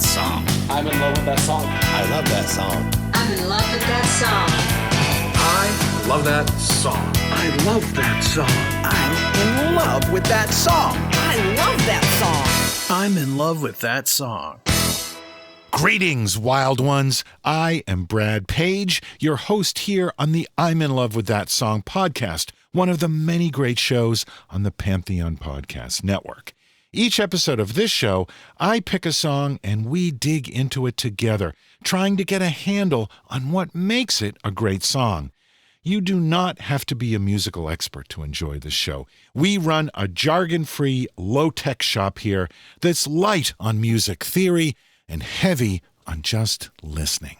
that song. I'm in love with that song. I love that song. I'm in love with that song. I love that song. I love that song. I'm in love with that song. I love that song. I'm in love with that song. Greetings, wild ones. I am Brad Page, your host here on the I'm in Love with That Song podcast, one of the many great shows on the Pantheon Podcast Network. Each episode of this show, I pick a song and we dig into it together, trying to get a handle on what makes it a great song. You do not have to be a musical expert to enjoy this show. We run a jargon-free, low-tech shop here that's light on music theory and heavy on just listening.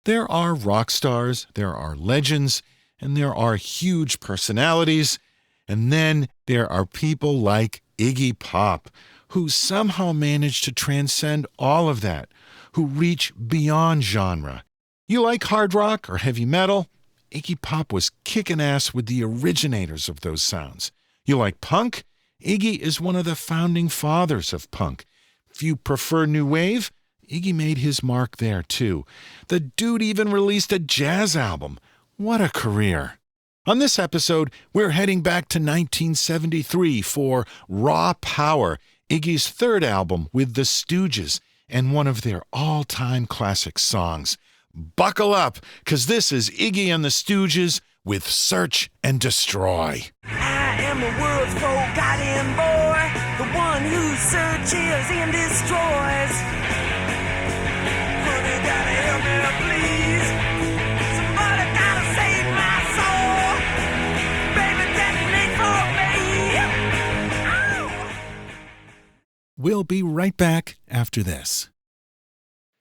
There are rock stars, there are legends, and there are huge personalities, and then there are people like Iggy Pop, who somehow managed to transcend all of that, who reach beyond genre. You like hard rock or heavy metal? Iggy Pop was kicking ass with the originators of those sounds. You like punk? Iggy is one of the founding fathers of punk. If you prefer new wave, Iggy made his mark there too. The dude even released a jazz album. What a career. On this episode, we're heading back to 1973 for Raw Power, Iggy's third album with the Stooges, and one of their all-time classic songs. Buckle up, because this is Iggy and the Stooges with Search and Destroy. I am the world's forgotten boy, the one who searches and destroys. Somebody gotta help me, please. Somebody gotta save my soul. Baby, detonate for me. Ow. We'll be right back after this.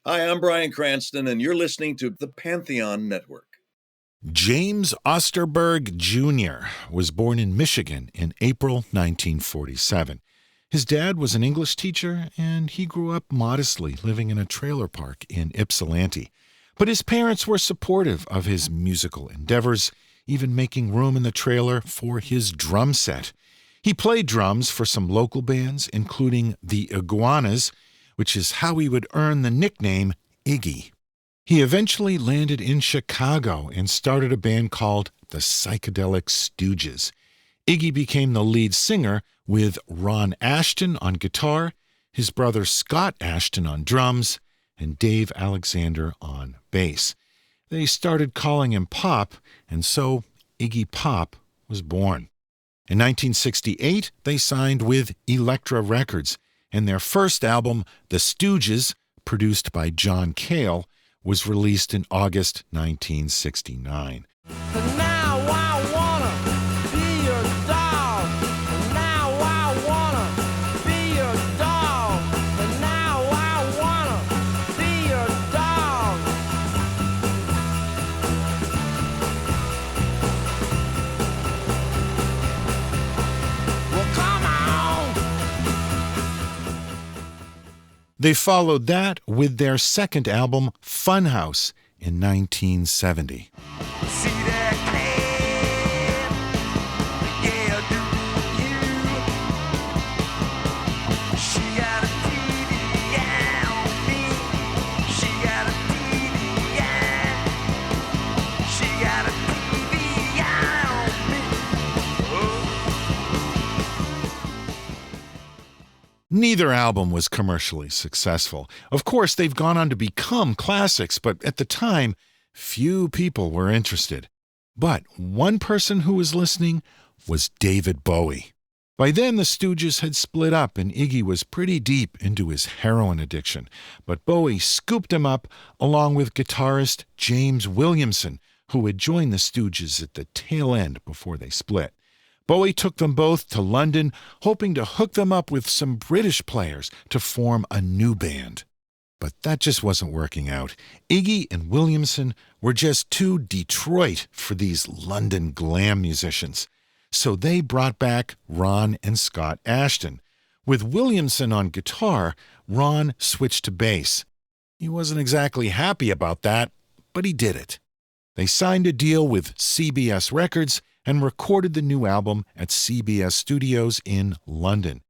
Hi, I'm Bryan Cranston, and you're listening to the Pantheon Network. James Osterberg Jr. was born in Michigan in April 1947. His dad was an English teacher, and he grew up modestly, living in a trailer park in Ypsilanti. But his parents were supportive of his musical endeavors, even making room in the trailer for his drum set. He played drums for some local bands, including the Iguanas, which is how he would earn the nickname Iggy. He eventually landed in Chicago and started a band called the Psychedelic Stooges. Iggy became the lead singer with Ron Ashton on guitar, his brother Scott Ashton on drums, and Dave Alexander on bass. They started calling him Pop, and so Iggy Pop was born. In 1968, they signed with Elektra Records, and their first album, The Stooges, produced by John Cale, was released in August 1969. And now I wanna be your dog. And now I wanna be your dog. And now I wanna be your dog. Well, come on. They followed that with their second album, Funhouse, in 1970. See that cat? Yeah, do you? She got a TV on me. She got a TV on. She got a TV on me. Neither album was commercially successful. Of course, they've gone on to become classics, but at the time, few people were interested. But one person who was listening was David Bowie. By then, the Stooges had split up and Iggy was pretty deep into his heroin addiction. But Bowie scooped him up along with guitarist James Williamson, who had joined the Stooges at the tail end before they split. Bowie took them both to London, hoping to hook them up with some British players to form a new band. But that just wasn't working out. Iggy and Williamson were just too Detroit for these London glam musicians. So they brought back Ron and Scott Ashton. With Williamson on guitar, Ron switched to bass. He wasn't exactly happy about that, but he did it. They signed a deal with CBS Records and recorded the new album at CBS Studios in London.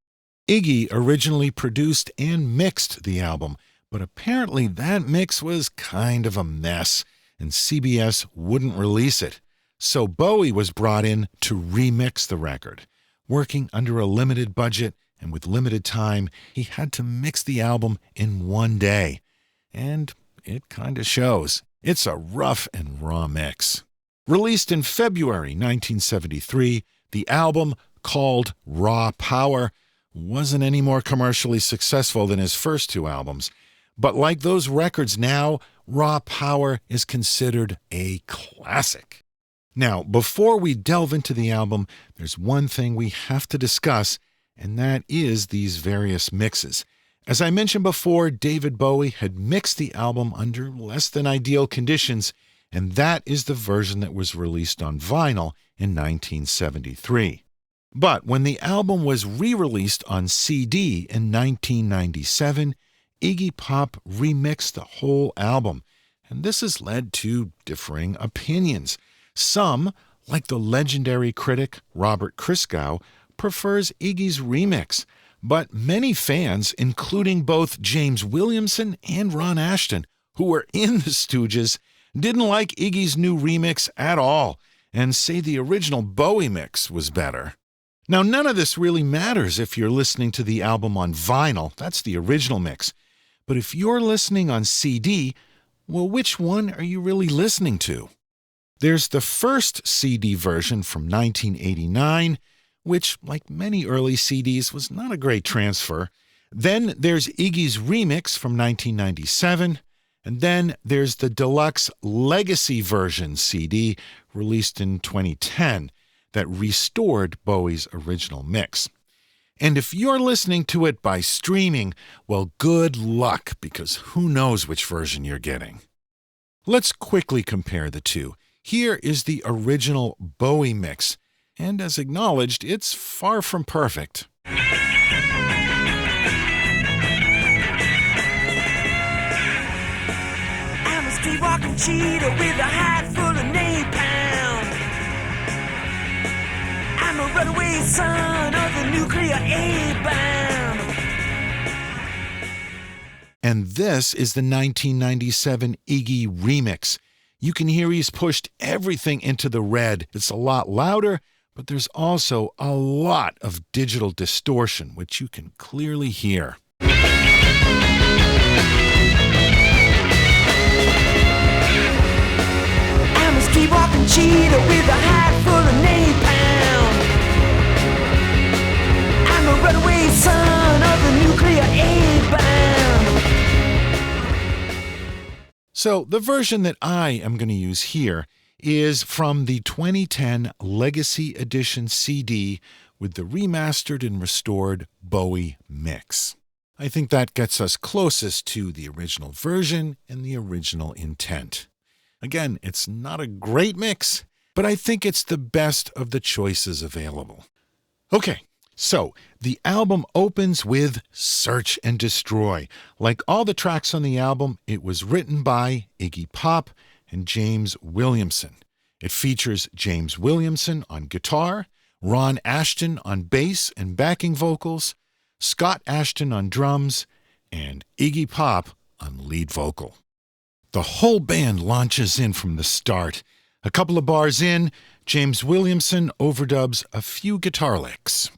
Iggy originally produced and mixed the album, But apparently that mix was kind of a mess, and CBS wouldn't release it. So Bowie was brought in to remix the record. Working under a limited budget and with limited time, he had to mix the album in one day. And it kind of shows. It's a rough and raw mix. Released in February 1973, the album, called Raw Power, wasn't any more commercially successful than his first two albums. But like those records now, Raw Power is considered a classic. Now, before we delve into the album, there's one thing we have to discuss, and that is these various mixes. As I mentioned before, David Bowie had mixed the album under less than ideal conditions, and that is the version that was released on vinyl in 1973. But when the album was re-released on CD in 1997, Iggy Pop remixed the whole album, and this has led to differing opinions. Some, like the legendary critic Robert Christgau, prefers Iggy's remix, but many fans, including both James Williamson and Ron Asheton, who were in the Stooges, didn't like Iggy's new remix at all and say the original Bowie mix was better. Now, none of this really matters if you're listening to the album on vinyl. That's the original mix. But if you're listening on CD, well, which one are you really listening to? There's the first CD version from 1989, which, like many early CDs, was not a great transfer. Then there's Iggy's remix from 1997, and then there's the deluxe Legacy version CD released in 2010 that restored Bowie's original mix. And if you're listening to it by streaming, well, good luck, because who knows which version you're getting. Let's quickly compare the two. Here is the original Bowie mix, and as acknowledged, it's far from perfect. I'm a street-walking cheetah with a hide full of napalm. I'm a runaway son of the nuclear A-bomb. And this is the 1997 Iggy remix. You can hear he's pushed everything into the red. It's a lot louder, but there's also a lot of digital distortion, which you can clearly hear. I'm a street-walking cheetah with a hide full of napalm. I'm a runaway son of the nuclear A-bomb. So the version that I am going to use here is from the 2010 Legacy Edition CD with the remastered and restored Bowie mix. I think that gets us closest to the original version and the original intent. Again, it's not a great mix, but I think it's the best of the choices available. Okay, so the album opens with Search and Destroy. Like all the tracks on the album, it was written by Iggy Pop and James Williamson. It features James Williamson on guitar, Ron Asheton on bass and backing vocals, Scott Asheton on drums, and Iggy Pop on lead vocal. The whole band launches in from the start. A couple of bars in, James Williamson overdubs a few guitar licks.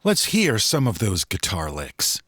Let's hear some of those guitar licks.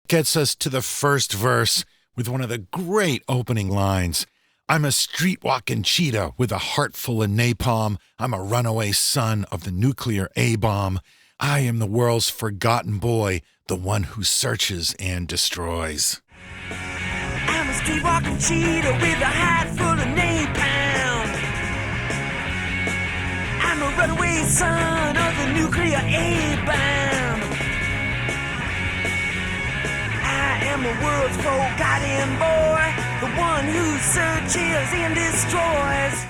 Gets us to the first verse with one of the great opening lines. I'm a street-walking cheetah with a heart full of napalm. I'm a runaway son of the nuclear A-bomb. I am the world's forgotten boy, the one who searches and destroys. I'm a street-walking cheetah with a hide full of napalm. I'm a runaway son of the nuclear A-bomb. I am the world's forgotten boy, the one one who searches and destroys.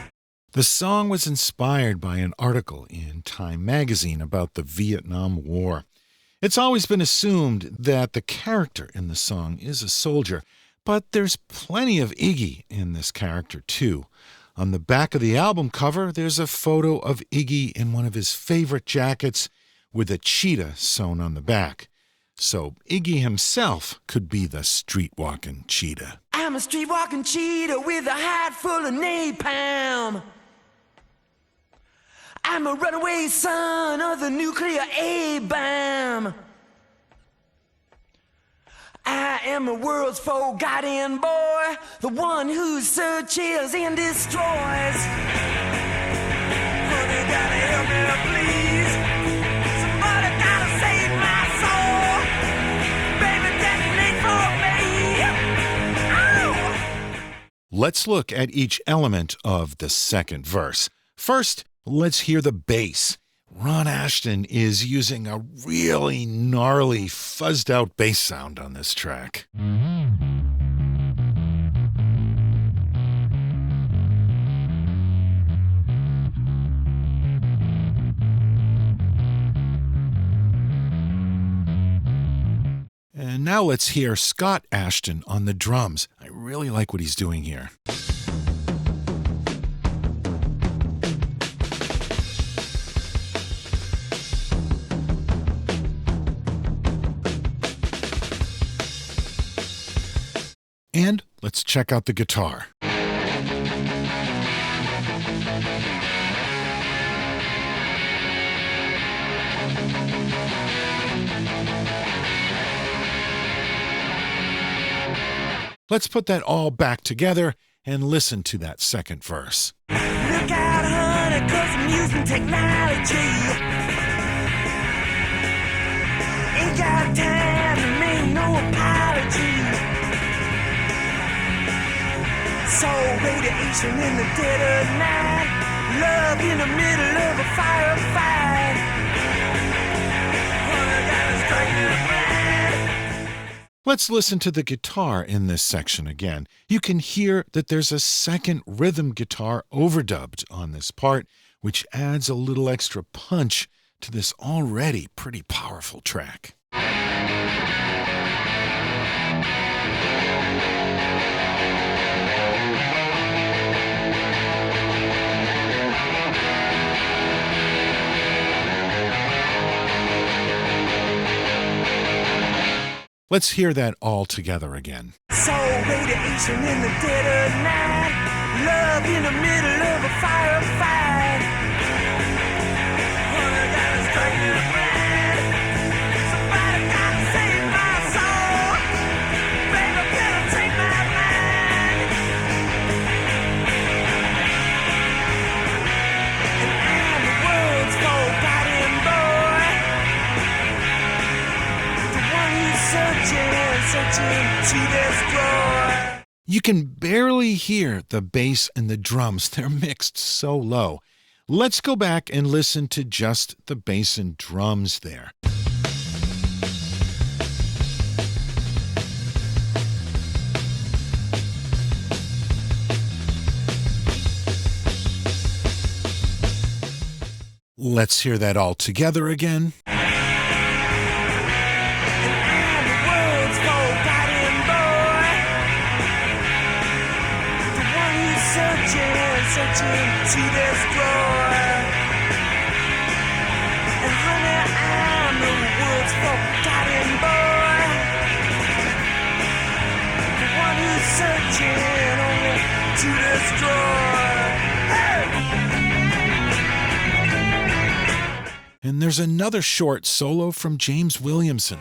The song was inspired by an article in Time magazine about the Vietnam War. It's always been assumed that the character in the song is a soldier, but there's plenty of Iggy in this character too. On the back of the album cover, there's a photo of Iggy in one of his favorite jackets with a cheetah sewn on the back. So Iggy himself could be the street-walking cheetah. I'm a street-walking cheetah with a hide full of napalm. I'm a runaway son of the nuclear A-bomb. I am the world's forgotten boy, the one who searches and destroys. Honey, gotta help me, please. Somebody gotta save my soul. Baby, detonate for me. Ow! Let's look at each element of the second verse. First, let's hear the bass. Ron Asheton is using a really gnarly, fuzzed-out bass sound on this track. And now let's hear Scott Asheton on the drums. I really like what he's doing here. And let's check out the guitar. Let's put that all back together and listen to that second verse. Look out, honey, 'cause I'm using technology. Ain't got time to make no apology. So radiation in the dead of night, love in the middle of a firefight. Honey, gotta strike me blind. Let's listen to the guitar in this section again. You can hear that there's a second rhythm guitar overdubbed on this part, which adds a little extra punch to this already pretty powerful track. Let's hear that all together again. So radiation in the dead of night, love in the middle of a firefight. Honey, gotta strike me blind. Somebody gotta save my soul. Baby, better take my mind. And I'm the world's forgotten boy, the one who's searching to destroy. You can barely hear the bass and the drums. They're mixed so low. Let's go back and listen to just the bass and drums there. Let's hear that all together again. Searching to destroy. And honey, I'm the world's forgotten boy, the one who's searching only to destroy. Hey! And there's another short solo from James Williamson.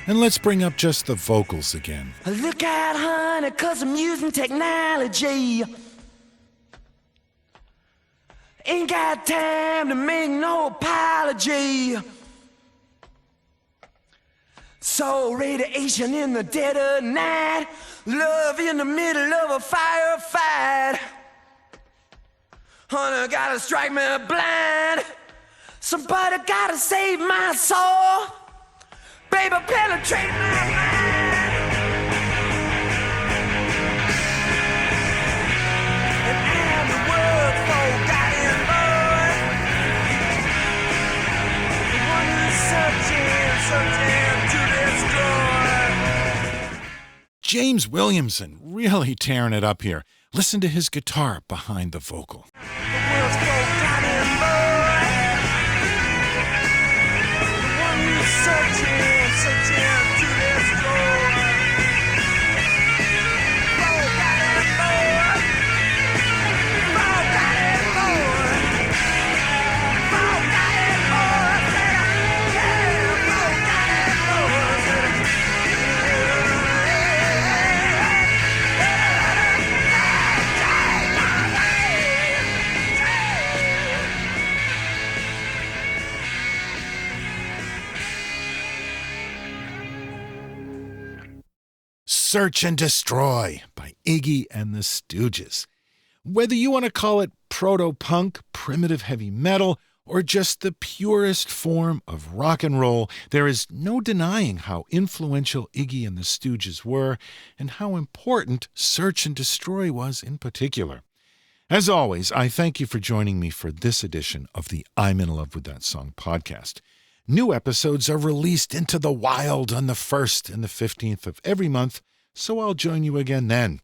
And let's bring up just the vocals again. Look out, honey, 'cause I'm using technology. Ain't got time to make no apology. So radiation in the dead of night, love in the middle of a firefight. Hunter gotta strike me blind. Somebody gotta save my soul. Baby, penetrate my mind. And I'm the world's forgotten boy. The one who's searching to destroy. James Williamson really tearing it up here. Listen to his guitar behind the vocal. The world's forgotten boy. The one who's searching to destroy. Forgotten boy. Forgotten boy. Forgotten boy. Yeah, forgotten boy. Search and Destroy by Iggy and the Stooges. Whether you want to call it proto-punk, primitive heavy metal, or just the purest form of rock and roll, there is no denying how influential Iggy and the Stooges were and how important Search and Destroy was in particular. As always, I thank you for joining me for this edition of the I'm in Love with That Song podcast. New episodes are released into the wild on the 1st and the 15th of every month, so I'll join you again then.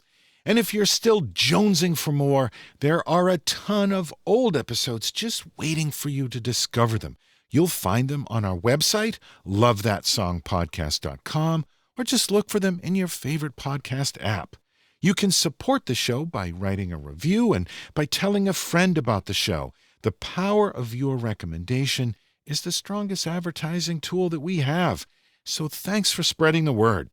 And if you're still jonesing for more, there are a ton of old episodes just waiting for you to discover them. You'll find them on our website, lovethatsongpodcast.com, or just look for them in your favorite podcast app. You can support the show by writing a review and by telling a friend about the show. The power of your recommendation is the strongest advertising tool that we have. So thanks for spreading the word.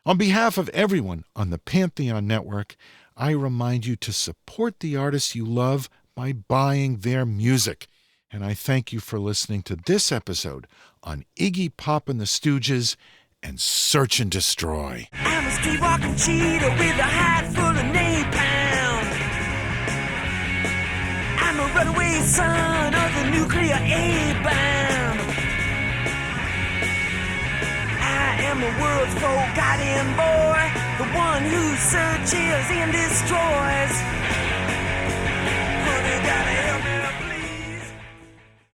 On behalf of everyone on the Pantheon Network, I remind you to support the artists you love by buying their music. And I thank you for listening to this episode on Iggy Pop and the Stooges and Search and Destroy. I'm a street-walking cheetah with a hide full of napalm. I'm a runaway son of the nuclear A-bomb. I am the world's forgotten boy, the one who searches and destroys.